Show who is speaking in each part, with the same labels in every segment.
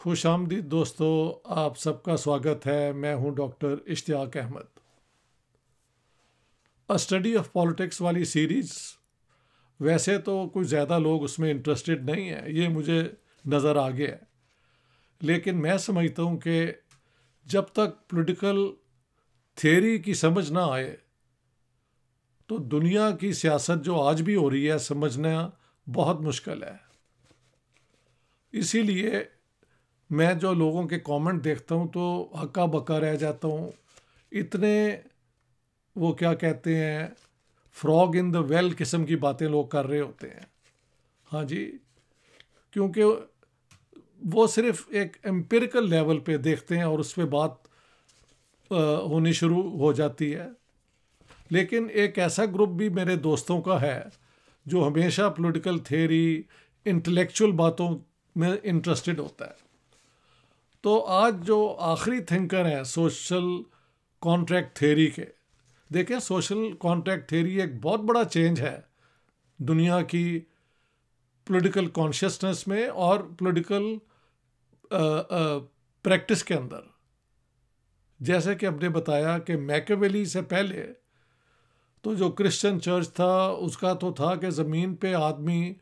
Speaker 1: खुशामदीद दोस्तों, आप सबका स्वागत है। मैं हूं doctor Ishtiyaq Ahmad. A study of politics वाली सीरीज़, वैसे तो कुछ ज़्यादा लोग उसमें इंटरेस्टेड नहीं हैं, ये मुझे नज़र आ गया है। लेकिन मैं समझता हूं कि जब तक पॉलिटिकल थियरी की समझ ना आए तो दुनिया की सियासत जो आज भी हो रही है समझना बहुत मुश्किल है। इसीलिए मैं जो लोगों के कमेंट देखता हूँ तो हक्का बक्का रह जाता हूँ। इतने वो क्या कहते हैं, फ्रॉग इन द वेल किस्म की बातें लोग कर रहे होते हैं। हाँ जी, क्योंकि वो सिर्फ एक एम्पिरिकल लेवल पे देखते हैं और उस पर बात होनी शुरू हो जाती है। लेकिन एक ऐसा ग्रुप भी मेरे दोस्तों का है जो हमेशा पॉलिटिकल थियरी, इंटेलेक्चुअल बातों में इंटरेस्टेड होता है। तो आज जो आखिरी थिंकर हैं सोशल कॉन्ट्रैक्ट थ्योरी के, देखें सोशल कॉन्ट्रैक्ट थ्योरी एक बहुत बड़ा चेंज है दुनिया की पॉलिटिकल कॉन्शियसनेस में और पॉलिटिकल प्रैक्टिस के अंदर। जैसे कि हमने बताया कि मैकियावेली से पहले तो जो क्रिश्चियन चर्च था उसका तो था कि ज़मीन पे आदमी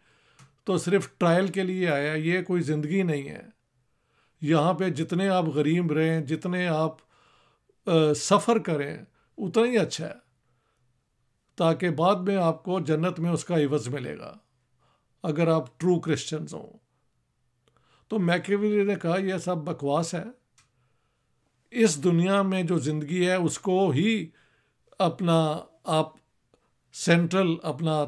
Speaker 1: तो सिर्फ ट्रायल के लिए आया, ये कोई ज़िंदगी नहीं है। यहाँ पे जितने आप गरीब रहें, जितने आप सफ़र करें उतना ही अच्छा है, ताकि बाद में आपको जन्नत में उसका इवज़ मिलेगा अगर आप ट्रू क्रिश्चियंस हों। तो मैकियावेली ने कहा यह सब बकवास है। इस दुनिया में जो ज़िंदगी है उसको ही अपना आप सेंट्रल अपना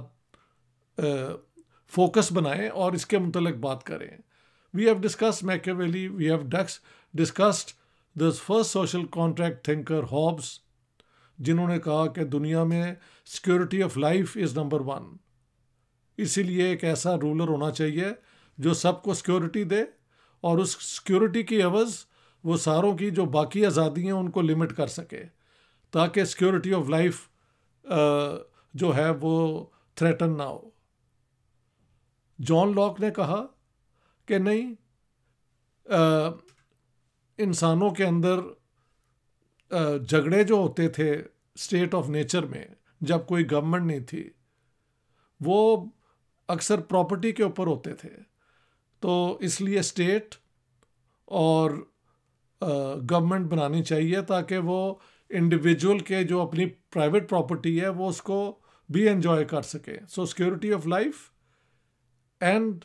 Speaker 1: फोकस बनाएं और इसके मुतल्लिक बात करें। We have discussed Machiavelli, we have discussed the first social contract thinker Hobbes, जिन्होंने कहा कि दुनिया में security of life is number 1। इसीलिए एक ऐसा रूलर होना चाहिए जो सबको सिक्योरिटी दे और उस सिक्योरिटी की एवज़ वो सारों की जो बाकी आज़ादी हैं उनको लिमिट कर सके, ताकि सिक्योरिटी ऑफ लाइफ जो है वो थ्रेटन ना हो। जॉन लॉक ने कहा कि नहीं, इंसानों के अंदर झगड़े जो होते थे स्टेट ऑफ नेचर में, जब कोई गवर्नमेंट नहीं थी, वो अक्सर प्रॉपर्टी के ऊपर होते थे। तो इसलिए स्टेट और गवर्नमेंट बनानी चाहिए ताकि वो इंडिविजुअल के जो अपनी प्राइवेट प्रॉपर्टी है वो उसको भी एंजॉय कर सके। सो security of life and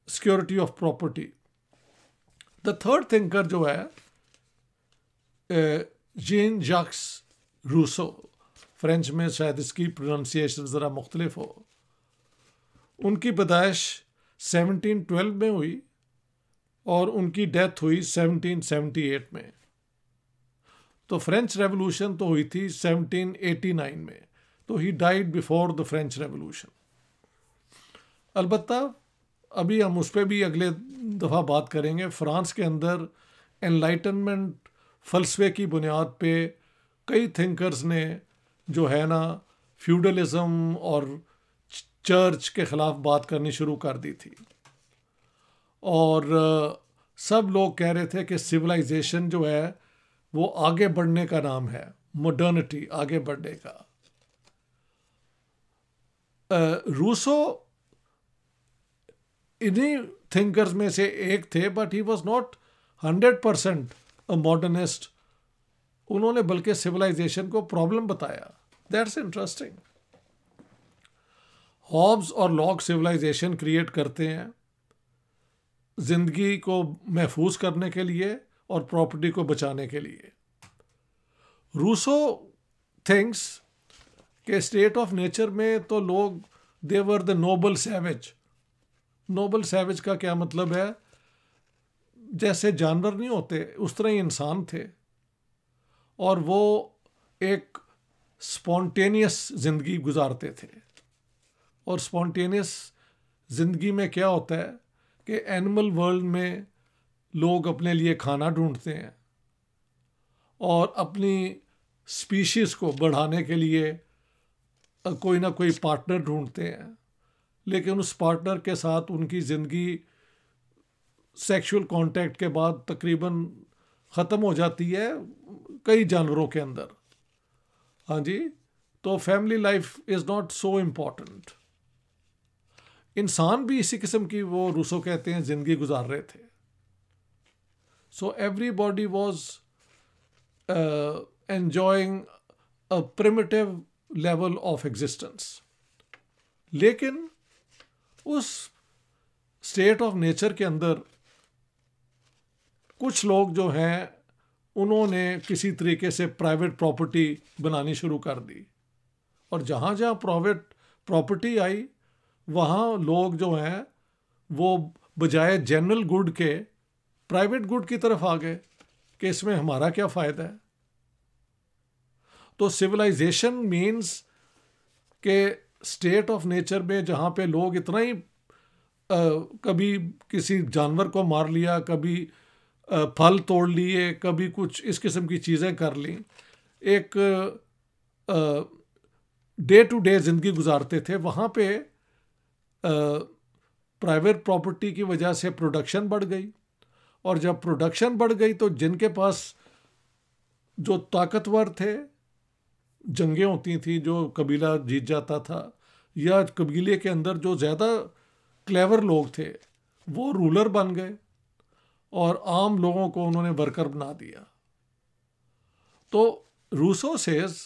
Speaker 1: security of property. The third thinker जो है जीन जैक्स रूसो, फ्रेंच में शायद इसकी प्रोनाउंसिएशन ज़रा मुख्तलिफ हो। उनकी पैदाइश 1712 में हुई और उनकी डेथ हुई 1778 में। तो फ्रेंच रेवोल्यूशन तो हुई थी 1789 में, तो he died before the French revolution. अलबत्ता अभी हम उस पर भी अगले दफ़ा बात करेंगे। फ्रांस के अंदर एनलाइटनमेंट फ़लसफ़े की बुनियाद पे कई थिंकर्स ने जो है ना फ्यूडलिज़म और चर्च के ख़िलाफ़ बात करनी शुरू कर दी थी। और सब लोग कह रहे थे कि सिविलाइजेशन जो है वो आगे बढ़ने का नाम है, मॉडर्निटी, आगे बढ़ने का। रूसो इन्हीं थिंकर्स में से एक थे, but he was not 100% a modernist. उन्होंने बल्कि सिविलाइजेशन को प्रॉब्लम बताया। That's interesting. हॉब्स और लॉक सिविलाइजेशन क्रिएट करते हैं जिंदगी को महफूज करने के लिए और प्रॉपर्टी को बचाने के लिए। रूसो थिंक्स के स्टेट ऑफ नेचर में तो लोग they were the noble savage. Noble savage का क्या मतलब है? जैसे जानवर नहीं होते उस तरह ही इंसान थे, और वो एक स्पॉन्टेनियस ज़िंदगी गुजारते थे। और स्पॉन्टेनियस ज़िंदगी में क्या होता है कि एनिमल वर्ल्ड में लोग अपने लिए खाना ढूंढते हैं और अपनी स्पीशीज़ को बढ़ाने के लिए कोई ना कोई पार्टनर ढूंढते हैं, लेकिन उस पार्टनर के साथ उनकी ज़िंदगी सेक्सुअल कांटेक्ट के बाद तकरीबन ख़त्म हो जाती है कई जानवरों के अंदर। हाँ जी, तो family life is not so important. इंसान भी इसी किस्म की, वो रूसो कहते हैं, ज़िंदगी गुजार रहे थे। So everybody was enjoying a primitive level of existence. लेकिन उस स्टेट ऑफ नेचर के अंदर कुछ लोग जो हैं उन्होंने किसी तरीके से प्राइवेट प्रॉपर्टी बनानी शुरू कर दी, और जहाँ जहाँ प्राइवेट प्रॉपर्टी आई वहाँ लोग जो हैं वो बजाय जनरल गुड के प्राइवेट गुड की तरफ आ गए कि इसमें हमारा क्या फ़ायदा है। तो सिविलाइजेशन मीन्स के स्टेट ऑफ नेचर में जहाँ पे लोग इतना ही कभी किसी जानवर को मार लिया, कभी फल तोड़ लिए, कभी कुछ इस किस्म की चीज़ें कर ली, एक डे टू डे ज़िंदगी गुजारते थे, वहाँ पे प्राइवेट प्रॉपर्टी की वजह से प्रोडक्शन बढ़ गई, और जब प्रोडक्शन बढ़ गई तो जिनके पास जो ताकतवर थे, जंगें होती थी, जो कबीला जीत जाता था, या कबीले के अंदर जो ज़्यादा क्लेवर लोग थे वो रूलर बन गए, और आम लोगों को उन्होंने वर्कर बना दिया। तो रूसो सेज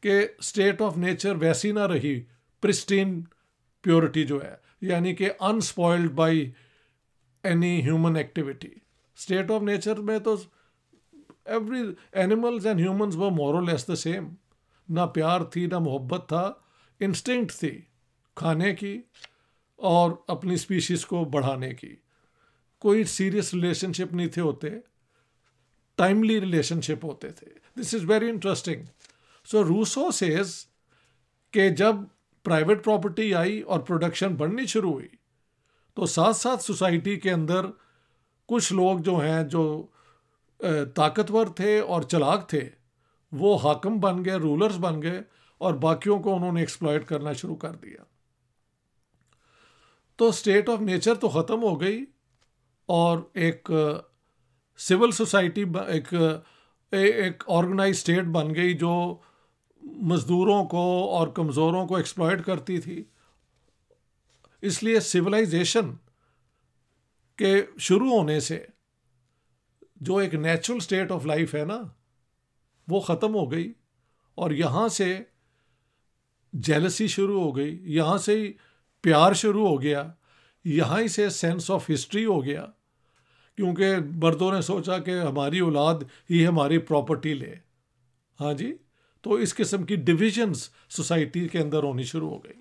Speaker 1: के स्टेट ऑफ नेचर वैसी ना रही, प्रिस्टीन प्योरिटी जो है, यानी कि unspoiled by any human activity. State of nature में तो एवरी एनिमल्स एंड ह्यूमंस वो मोर और लेस द सेम। ना प्यार थी, ना मोहब्बत था, इंस्टिंक्ट थी खाने की और अपनी स्पीशीज़ को बढ़ाने की। कोई सीरियस रिलेशनशिप नहीं थे होते, टाइमली रिलेशनशिप होते थे। This is very interesting. So Rousseau says कि जब प्राइवेट प्रॉपर्टी आई और प्रोडक्शन बढ़नी शुरू हुई, तो साथ साथ सोसाइटी के अंदर कुछ लोग जो हैं, जो ताकतवर थे और चालाक थे, वो हाकिम बन गए, रूलर्स बन गए, और बाकियों को उन्होंने एक्सप्लॉइट करना शुरू कर दिया। तो स्टेट ऑफ नेचर तो ख़त्म हो गई, और एक सिविल सोसाइटी, एक ऑर्गेनाइज स्टेट बन गई जो मज़दूरों को और कमज़ोरों को एक्सप्लॉइट करती थी। इसलिए सिविलाइजेशन के शुरू होने से जो एक नेचुरल स्टेट ऑफ लाइफ है ना, वो ख़त्म हो गई, और यहाँ से जेलसी शुरू हो गई, यहाँ से ही प्यार शुरू हो गया, यहाँ ही से सेंस ऑफ हिस्ट्री हो गया, क्योंकि मर्दों ने सोचा कि हमारी औलाद ही हमारी प्रॉपर्टी ले। हाँ जी, तो इस किस्म की डिविजन्स सोसाइटी के अंदर होनी शुरू हो गई।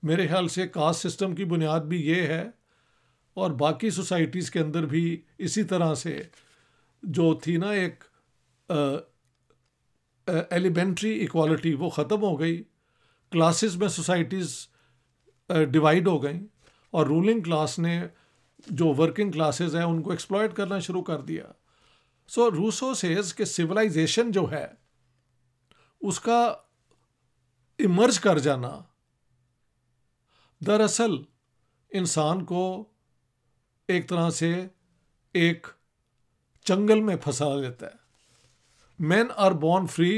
Speaker 1: मेरे ख्याल से कास्ट सिस्टम की बुनियाद भी ये है, और बाकी सोसाइटीज़ के अंदर भी इसी तरह से जो थी ना एक एलिमेंट्री इक्वालिटी, वो ख़त्म हो गई। क्लासेस में सोसाइटीज़ डिवाइड हो गई, और रूलिंग क्लास ने जो वर्किंग क्लासेस हैं उनको एक्सप्लॉइट करना शुरू कर दिया। सो रूसो सेज कि सिविलाइजेशन जो है उसका इमर्ज कर जाना दरअसल इंसान को एक तरह से एक चंगल में फंसा देता है। Men are born free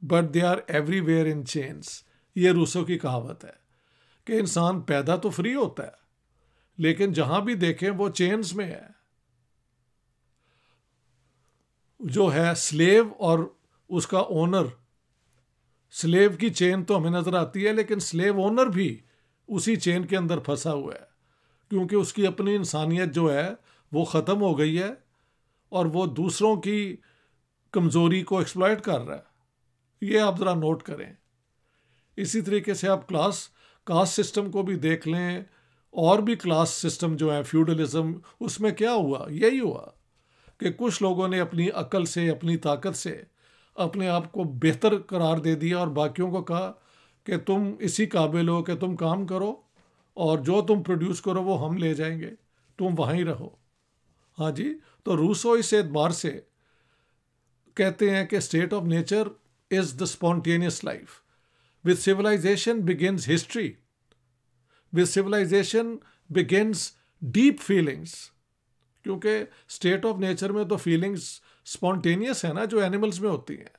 Speaker 1: but they are everywhere in chains। ये रूसो की कहावत है कि इंसान पैदा तो फ्री होता है, लेकिन जहां भी देखें वो चेन्स में है। जो है स्लेव और उसका ओनर, स्लेव की चेन तो हमें नजर आती है, लेकिन स्लेव ओनर भी उसी चेन के अंदर फंसा हुआ है, क्योंकि उसकी अपनी इंसानियत जो है वो ख़त्म हो गई है, और वो दूसरों की कमज़ोरी को एक्सप्लॉइट कर रहा है। ये आप ज़रा नोट करें। इसी तरीके से आप कास्ट सिस्टम को भी देख लें, और भी क्लास सिस्टम जो है फ्यूडलिज्म, उसमें क्या हुआ? यही हुआ कि कुछ लोगों ने अपनी अकल से, अपनी ताकत से अपने आप को बेहतर करार दे दिया, और बाकियों को कहा कि तुम इसी काबिल हो कि तुम काम करो, और जो तुम प्रोड्यूस करो वो हम ले जाएंगे, तुम वहीं रहो। हाँ जी, तो रूसो इस एतबार से कहते हैं कि state of nature is the spontaneous life. With civilization begins history, with civilization begins deep feelings, क्योंकि स्टेट ऑफ नेचर में तो फीलिंग्स स्पॉन्टेनियस है ना, जो एनिमल्स में होती हैं।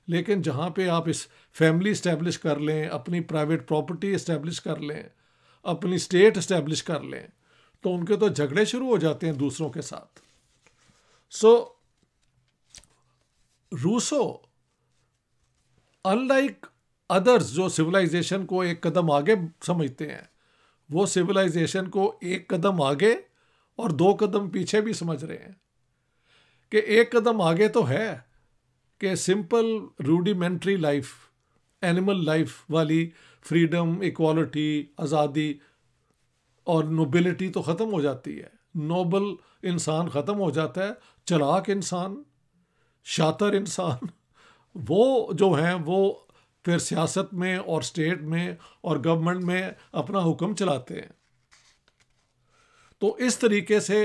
Speaker 1: लेकिन जहाँ पे आप इस फैमिली इस्टेब्लिश कर लें, अपनी प्राइवेट प्रॉपर्टी इस्टेब्लिश कर लें, अपनी स्टेट इस्टेब्लिश कर लें, तो उनके तो झगड़े शुरू हो जाते हैं दूसरों के साथ। सो रूसो अनलाइक अदर्स जो सिविलाइजेशन को एक कदम आगे समझते हैं, वो सिविलाइजेशन को एक कदम आगे और 2 कदम पीछे भी समझ रहे हैं। कि एक कदम आगे तो है कि simple rudimentary life, animal life वाली फ्रीडम, इक्वालिटी, आज़ादी और नोबिलिटी तो ख़त्म हो जाती है। नोबल इंसान ख़त्म हो जाता है। चालाक इंसान, शातिर इंसान, वो जो हैं वो फिर सियासत में और स्टेट में और गवर्नमेंट में अपना हुक्म चलाते हैं। तो इस तरीके से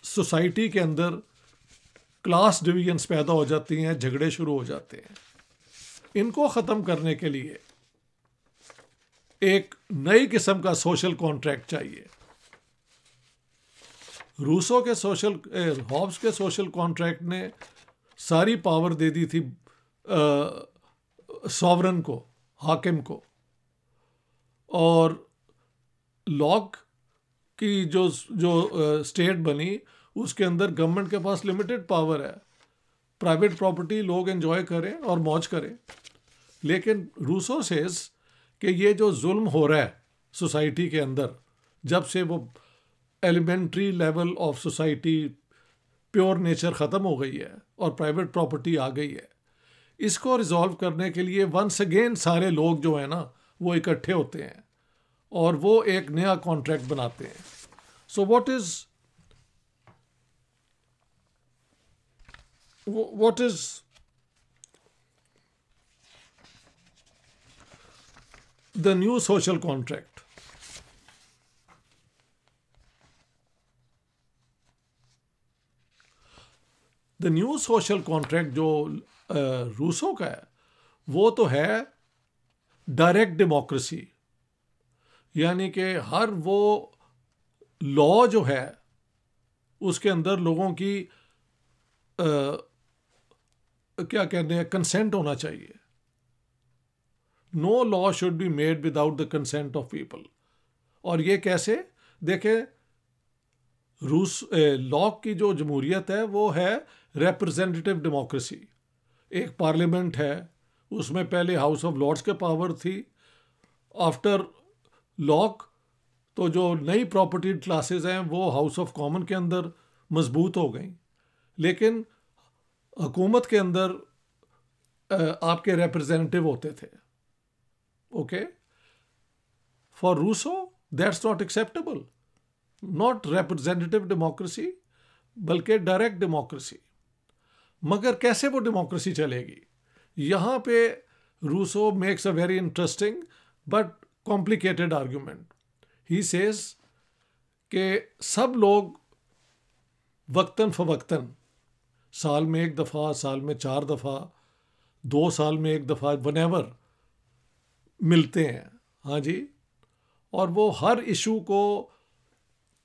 Speaker 1: सोसाइटी के अंदर क्लास डिवीजन्स पैदा हो जाती हैं, झगड़े शुरू हो जाते हैं। इनको ख़त्म करने के लिए एक नई किस्म का सोशल कॉन्ट्रैक्ट चाहिए। रूसो के हॉब्स के सोशल कॉन्ट्रैक्ट ने सारी पावर दे दी थी सॉवरन को, हाकिम को। और लॉक की जो स्टेट बनी, उसके अंदर गवर्नमेंट के पास लिमिटेड पावर है। प्राइवेट प्रॉपर्टी लोग एंजॉय करें और मौज करें। लेकिन रूसो सेज कि ये जो जुल्म हो रहा है सोसाइटी के अंदर, जब से वो elementary level of society, pure nature ख़त्म हो गई है और प्राइवेट प्रॉपर्टी आ गई है, इसको रिजॉल्व करने के लिए वंस अगेन सारे लोग जो है ना वो इकट्ठे होते हैं और वो एक नया कॉन्ट्रैक्ट बनाते हैं। So what is the new social contract? The new social contract जो रूसो का है, वो तो है डायरेक्ट डेमोक्रेसी। यानी कि हर वो लॉ जो है उसके अंदर लोगों की क्या कहते हैं, कंसेंट होना चाहिए। No law should be made without the consent of people. और ये कैसे देखें, लॉ की जो जमहूरियत है वो है रिप्रेजेंटेटिव डेमोक्रेसी। एक पार्लियामेंट है, उसमें पहले हाउस ऑफ लॉर्ड्स के पावर थी। आफ्टर लॉक तो जो नई प्रॉपर्टी क्लासेस हैं वो हाउस ऑफ कॉमन के अंदर मजबूत हो गई। लेकिन हुकूमत के अंदर आपके रिप्रेजेंटेटिव होते थे। Okay, for Rousseau that's not acceptable. Not representative democracy बल्कि डायरेक्ट डेमोक्रेसी। मगर कैसे वो डेमोक्रेसी चलेगी? यहाँ पे Rousseau makes a very interesting but complicated argument. He says कि सब लोग वक्तन फवक्तन, साल में 1 दफ़ा, साल में 4 दफ़ा, 2 साल में 1 दफ़ा, व्हेनेवर मिलते हैं। हाँ जी। और वो हर इशू को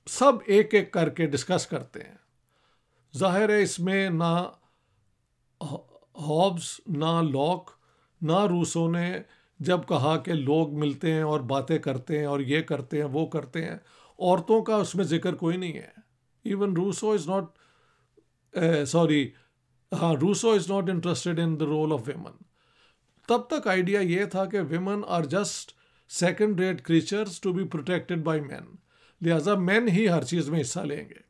Speaker 1: सब एक एक करके डिस्कस करते हैं। जाहिर है इसमें ना हॉब्स, ना लॉक, ना रूसो ने जब कहा कि लोग मिलते हैं और बातें करते हैं और ये करते हैं वो करते हैं, औरतों का उसमें जिक्र कोई नहीं है। Even Rousseau is not Rousseau is not interested in the role of women. तब तक आइडिया ये था कि women are just second rate creatures to be protected by man, लिहाजा मैन ही हर चीज़ में हिस्सा लेंगे।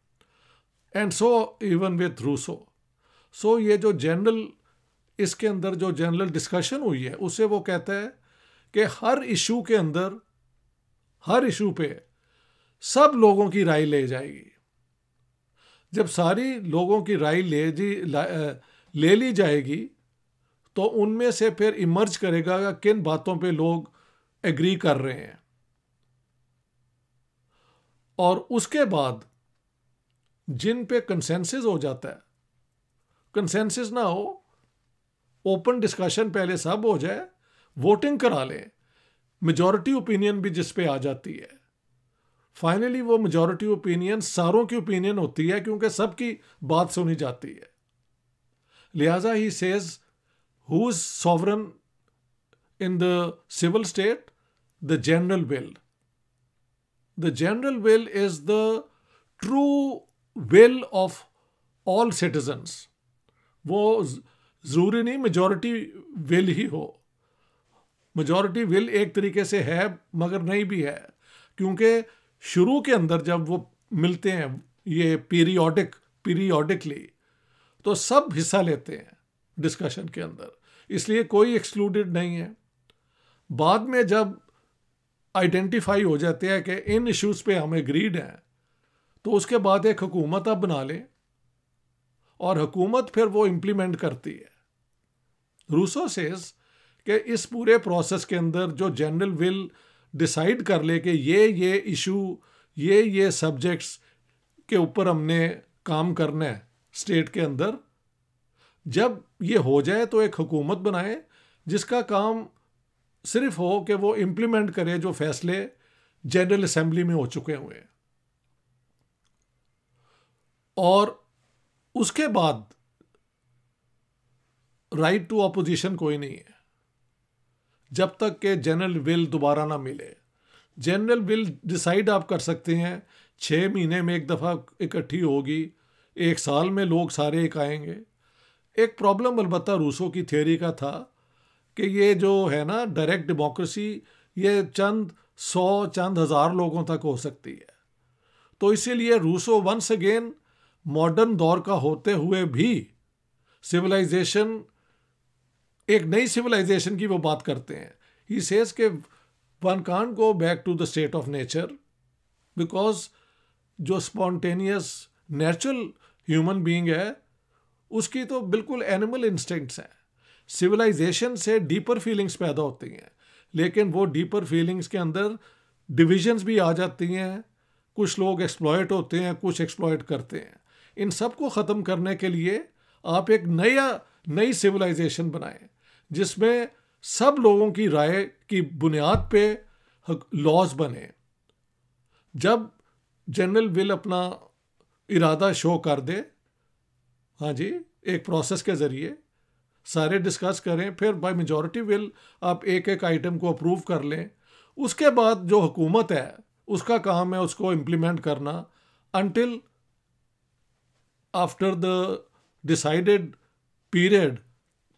Speaker 1: And so even with Rousseau. So ये जो जनरल, इसके अंदर जो जनरल डिस्कशन हुई है उसे वो कहता है कि हर इशू के अंदर, हर इशू पे सब लोगों की राय ले जाएगी। जब सारी लोगों की राय ले ली जाएगी तो उनमें से फिर इमर्ज करेगा कि किन बातों पे लोग एग्री कर रहे हैं। और उसके बाद जिन पे कंसेंसस हो जाता है, कंसेंसस ना हो, ओपन डिस्कशन पहले सब हो जाए, वोटिंग करा लें, मेजॉरिटी ओपिनियन भी जिस पे आ जाती है, फाइनली वो मेजॉरिटी ओपिनियन सारों की ओपिनियन होती है, क्योंकि सबकी बात सुनी जाती है. लिहाजा he says who is sovereign in the civil state? The general will. The general will is the true will of all citizens. वो जरूरी नहीं मेजॉरिटी विल ही हो. मेजॉरिटी विल एक तरीके से है मगर नहीं भी है, क्योंकि शुरू के अंदर जब वो मिलते हैं ये पीरियोडिकली तो सब हिस्सा लेते हैं डिस्कशन के अंदर, इसलिए कोई एक्सक्लूडेड नहीं है. बाद में जब आइडेंटिफाई हो जाते हैं कि इन इश्यूज पे हम एग्रीड हैं, तो उसके बाद एक हुकूमत अब बना लें और हुकूमत फिर वो इम्प्लीमेंट करती है. रूसो सेज कि इस पूरे प्रोसेस के अंदर जो जनरल विल डिसाइड कर ले कि ये इशू ये सब्जेक्ट्स के ऊपर हमने काम करना है स्टेट के अंदर, जब ये हो जाए तो एक हुकूमत बनाए जिसका काम सिर्फ हो कि वो इम्प्लीमेंट करे जो फैसले जनरल असेंबली में हो चुके हुए हैं. और उसके बाद राइट टू ऑपोजिशन कोई नहीं है जब तक कि जनरल विल दोबारा ना मिले. जनरल विल डिसाइड आप कर सकते हैं 6 महीने में एक दफ़ा इकट्ठी होगी, 1 साल में लोग सारे एक आएंगे. एक प्रॉब्लम अलबत्ता रूसो की थियोरी का था कि ये जो है ना डायरेक्ट डेमोक्रेसी, ये चंद 100 चंद हज़ार लोगों तक हो सकती है. तो इसीलिए रूसो वंस अगेन मॉडर्न दौर का होते हुए भी सिविलाइजेशन, एक नई सिविलाइजेशन की वो बात करते हैं. ही सेज के one can't go back to the state of nature because जो स्पॉन्टेनियस नेचुरल ह्यूमन बीइंग है उसकी तो बिल्कुल एनिमल इंस्टिंक्ट्स हैं. सिविलाइजेशन से डीपर फीलिंग्स पैदा होती हैं, लेकिन वो डीपर फीलिंग्स के अंदर डिविजन्स भी आ जाती हैं. कुछ लोग एक्सप्लॉयट होते हैं, कुछ एक्सप्लॉयट करते हैं. इन सब को ख़त्म करने के लिए आप एक नई सिविलाइजेशन बनाएं जिसमें सब लोगों की राय की बुनियाद पे लॉज बने. जब जनरल विल अपना इरादा शो कर दे, हाँ जी, एक प्रोसेस के ज़रिए सारे डिस्कस करें, फिर बाय मेजॉरिटी विल आप एक एक आइटम को अप्रूव कर लें. उसके बाद जो हुकूमत है उसका काम है उसको इम्प्लीमेंट करना until after the decided period,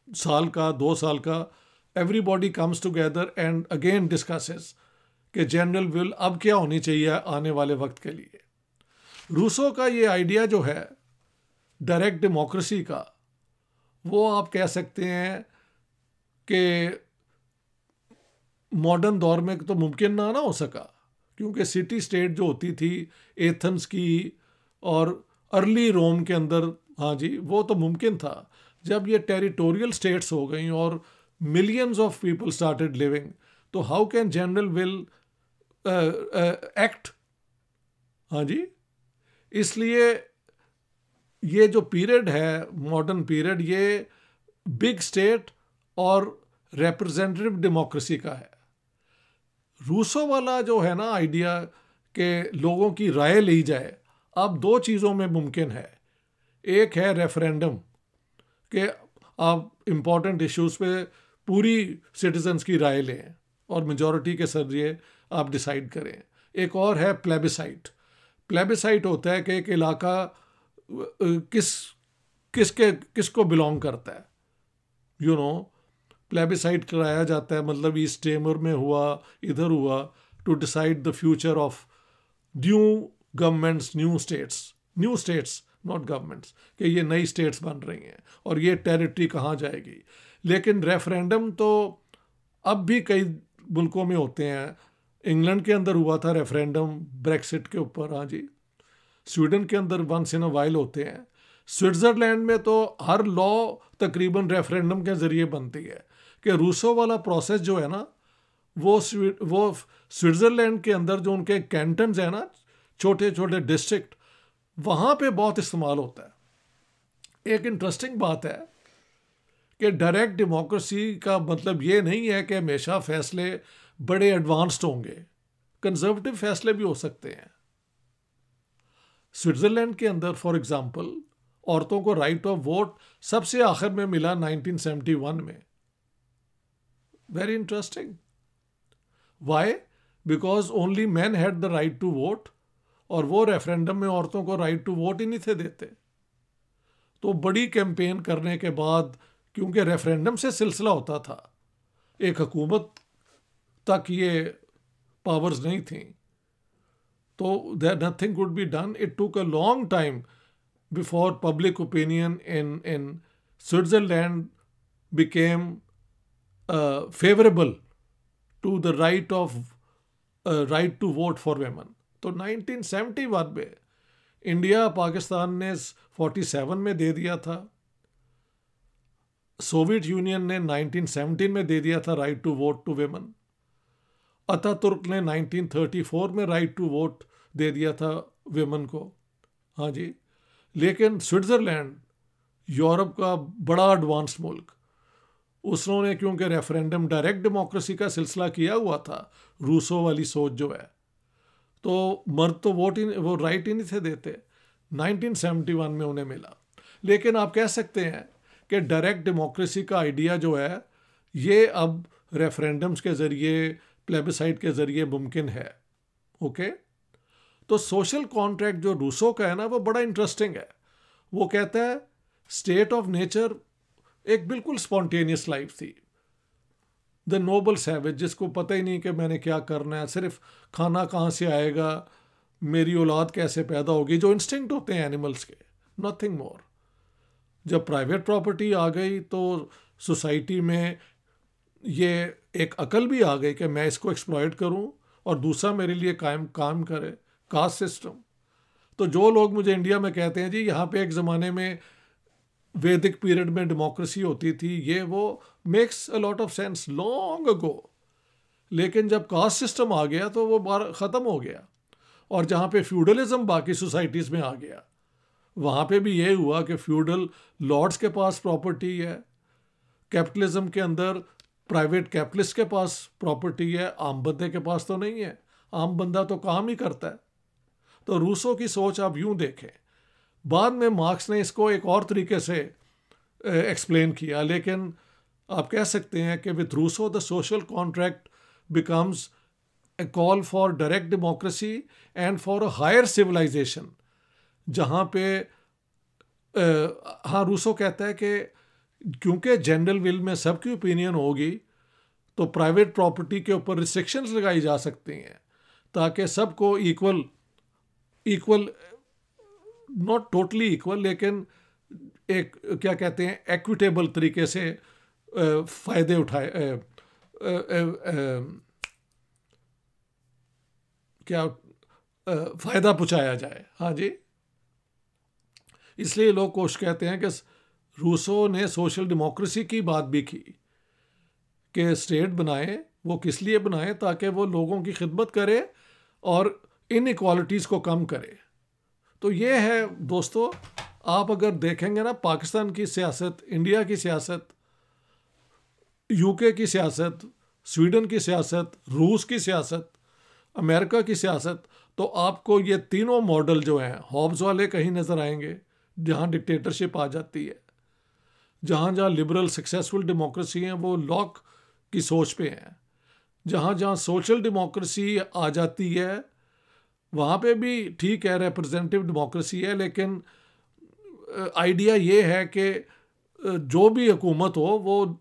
Speaker 1: साल का 2 साल का, everybody comes together and again discusses कि जनरल विल अब क्या होनी चाहिए आने वाले वक्त के लिए. रूसो का ये आइडिया जो है डायरेक्ट डेमोक्रेसी का, वो आप कह सकते हैं कि मॉडर्न दौर में तो मुमकिन ना हो सका, क्योंकि सिटी स्टेट जो होती थी एथेंस की और अर्ली रोम के अंदर, हाँ जी, वो तो मुमकिन था. जब ये टेरिटोरियल स्टेट्स हो गई और millions of people started living, तो how can general will act. हाँ जी, इसलिए ये जो पीरियड है मॉडर्न पीरियड, ये बिग स्टेट और रिप्रेजेंटेटिव डेमोक्रेसी का है. रूसो वाला जो है ना आइडिया कि लोगों की राय ली जाए, अब 2 चीज़ों में मुमकिन है. एक है रेफरेंडम कि आप इम्पॉर्टेंट इश्यूज़ पे पूरी सिटीजन्स की राय लें और मेजॉरिटी के जरिए आप डिसाइड करें. एक और है प्लेबिसाइट. प्लेबिसाइट होता है कि एक इलाका किसको बिलोंग करता है, यू नो, प्लेबिसाइट कराया जाता है, मतलब ईस्ट टिमोर में हुआ, इधर हुआ, to decide the future of new governments, new states not governments, कि ये नई स्टेट्स बन रही हैं और ये टेरिटरी कहाँ जाएगी. लेकिन रेफरेंडम तो अब भी कई मुल्कों में होते हैं. इंग्लैंड के अंदर हुआ था रेफरेंडम ब्रेक्सिट के ऊपर, हाँ जी. स्वीडन के अंदर वंस इन अ वाइल होते हैं. स्विट्ज़रलैंड में तो हर लॉ तकरीबन रेफरेंडम के ज़रिए बनती है. कि रूसो वाला प्रोसेस जो है ना, वो स्विट्ज़रलैंड के अंदर जो उनके कैंटन्स हैं ना, छोटे छोटे डिस्ट्रिक्ट, वहाँ पे बहुत इस्तेमाल होता है. एक इंटरेस्टिंग बात है कि डायरेक्ट डेमोक्रेसी का मतलब ये नहीं है कि हमेशा फैसले बड़े एडवांस्ड होंगे. कंजर्वेटिव फैसले भी हो सकते हैं। स्विट्जरलैंड के अंदर फॉर एग्जांपल औरतों को राइट ऑफ वोट सबसे आखिर में मिला 1971 में। Very interesting. Why? Because only man had the right to vote, और वो रेफरेंडम में औरतों को राइट टू वोट ही नहीं थे देते। तो बड़ी कैंपेन करने के बाद, क्योंकि रेफरेंडम से सिलसिला होता था, एक हुकूमत तक ये पावर्स नहीं थी, तो nothing could be done. It took a long time before public opinion in Switzerland became favourable to the right to vote for women. तो 1971 में इंडिया पाकिस्तान ने 47 में दे दिया था, सोवियत यूनियन ने 1917 में दे दिया था right to vote to women, Ataturk ने 1934 में राइट टू वोट दे दिया था वेमन को। हाँ जी। लेकिन स्विट्ज़रलैंड यूरोप का बड़ा एडवांस मुल्क, उसने क्योंकि रेफरेंडम डायरेक्ट डेमोक्रेसी का सिलसिला किया हुआ था, रूसो वाली सोच जो है, तो मर्द तो वो राइट ही नहीं थे देते। 1971 में उन्हें मिला। लेकिन आप कह सकते हैं कि डायरेक्ट डेमोक्रेसी का आइडिया जो है ये अब रेफरेंडम्स के ज़रिए, प्लेबिसाइट के ज़रिए मुमकिन है। ओके। तो सोशल कॉन्ट्रैक्ट जो रूसो का है ना, वो बड़ा इंटरेस्टिंग है। वो कहता है स्टेट ऑफ नेचर एक बिल्कुल स्पॉन्टेनियस लाइफ थी। द नोबल सैवेज, जिसको पता ही नहीं कि मैंने क्या करना है, सिर्फ खाना कहाँ से आएगा, मेरी औलाद कैसे पैदा होगी, जो इंस्टिंक्ट होते हैं एनिमल्स के, नथिंग मोर। जब प्राइवेट प्रॉपर्टी आ गई तो सोसाइटी में ये एक अकल भी आ गई कि मैं इसको एक्सप्लॉइट करूं और दूसरा मेरे लिए काम करे, कास्ट सिस्टम। तो जो लोग मुझे इंडिया में कहते हैं जी यहाँ पे एक ज़माने में वैदिक पीरियड में डेमोक्रेसी होती थी, ये वो makes a lot of sense long ago. लेकिन जब कास्ट सिस्टम आ गया तो वो बार ख़त्म हो गया, और जहाँ पे फ्यूडलिज्म बाकी सोसाइटीज़ में आ गया, वहाँ पे भी ये हुआ कि फ्यूडल लॉर्ड्स के पास प्रॉपर्टी है, कैपिटलिज्म के अंदर प्राइवेट कैपिटलिस्ट के पास प्रॉपर्टी है, आम बंदे के पास तो नहीं है। आम बंदा तो काम ही करता है। तो रूसो की सोच आप यूं देखें। बाद में मार्क्स ने इसको एक और तरीके से एक्सप्लेन किया, लेकिन आप कह सकते हैं कि with Rousseau the social contract becomes a call for direct democracy and for a higher civilization, जहाँ पे हाँ, रूसो कहता है कि क्योंकि जनरल विल में सबकी ओपिनियन होगी तो प्राइवेट प्रॉपर्टी के ऊपर रिस्ट्रिक्शंस लगाई जा सकती हैं, ताकि सबको इक्वल नॉट टोटली इक्वल, लेकिन एक क्या कहते हैं एक्विटेबल तरीके से फ़ायदे उठाए, क्या फ़ायदा पहुँचाया जाए। हाँ जी। इसलिए लोग कोशिश कहते हैं कि रूसो ने सोशल डेमोक्रेसी की बात भी की कि स्टेट बनाए, वो किस लिए बनाए, ताकि वो लोगों की खिदमत करे और इनइक्वालिटीज़ को कम करे। तो ये है दोस्तों, आप अगर देखेंगे ना पाकिस्तान की सियासत, इंडिया की सियासत, यूके की सियासत, स्वीडन की सियासत, रूस की सियासत, अमेरिका की सियासत, तो आपको ये तीनों मॉडल जो हैं हॉब्स वाले कहीं नज़र आएंगे, जहाँ डिक्टेटरशिप आ जाती है। जहाँ जहाँ लिबरल सक्सेसफुल डेमोक्रेसी हैं वो लॉक की सोच पे हैं। जहाँ जहाँ सोशल डेमोक्रेसी आ जाती है वहाँ पे भी ठीक है, रिप्रेजेंटेटिव डेमोक्रेसी है, लेकिन आइडिया ये है कि जो भी हुकूमत हो वो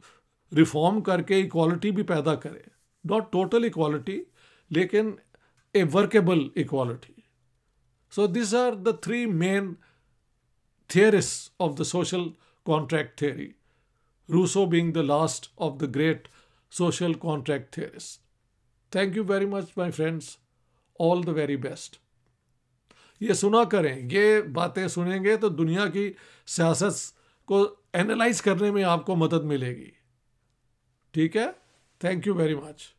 Speaker 1: रिफॉर्म करके इक्वालिटी भी पैदा करे, नॉट टोटल इक्वालिटी लेकिन a workable equality. So this are the three main theorists of the social contract theory, Rousseau being the last of the great social contract theorists. Thank you very much my friends, all the very best. ये सुना करें, ये बातें सुनेंगे तो दुनिया की सियासत को एनालाइज करने में आपको मदद मिलेगी। ठीक है, थैंक यू वेरी मच।